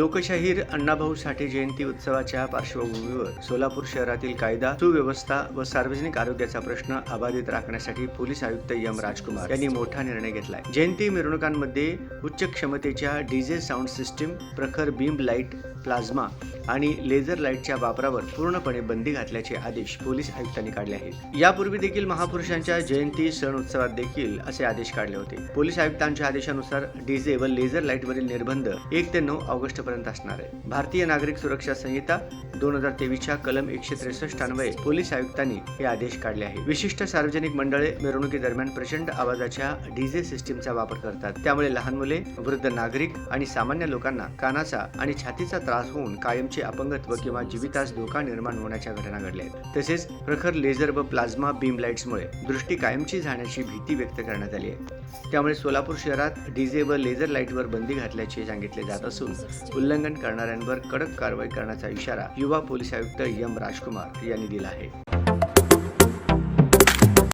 लोकशाहीर अण्णाभाऊ साठे जयंती उत्सवाच्या पार्श्वभूमीवर सोलापूर शहरातील कायदा सुव्यवस्था व सार्वजनिक आरोग्याचा प्रश्न अबाधित राखण्यासाठी पोलीस आयुक्त एम राजकुमार यांनी मोठा निर्णय घेतलाय। जयंती मिरवणुकांमध्ये उच्च क्षमतेच्या डीजे साऊंड सिस्टीम, प्रखर बीम लाईट, प्लाझ्मा आणि लेझर लाईटच्या वापरावर पूर्णपणे बंदी घातल्याचे आदेश पोलीस आयुक्तांनी काढले आहेत। यापूर्वी देखील महापुरुषांच्या जयंती सण उत्सवात देखील असे आदेश काढले होते। पोलीस आयुक्तांच्या आदेशानुसार डीजे व लेझर लाईटवरील निर्बंध 1 ते 9 ऑगस्ट पर्यंत असणार आहे। भारतीय नागरिक सुरक्षा संहिता 2023च्या कलम 163 अन्वये पोलीस आयुक्तांनी हे आदेश काढले आहेत। विशिष्ट सार्वजनिक मंडळे मिरवणुकीदरम्यान प्रचंड आवाजाच्या डीजे सिस्टीमचा वापर करतात, त्यामुळे लहान मुले, वृद्ध नागरिक आणि सामान्य लोकांना कानाचा आणि छातीचा त्रास होऊन कायमचे अपंगत्व किंवा जीवितास धोका निर्माण होण्याच्या घटना घडल्या आहेत। तसेच प्रखर लेझर व प्लाझ्मा बीम लाईट्समुळे दृष्टी कायमची जाण्याची भीती व्यक्त करण्यात आली आहे। त्यामुळे सोलापूर शहरात डीजे व लेझर लाईटवर बंदी घातल्याचे सांगितले जात असून उल्लंघन करणाऱ्यांवर कडक कारवाई करण्याचा इशारा युवा पोलीस आयुक्त एम राजकुमार यांनी दिला आहे।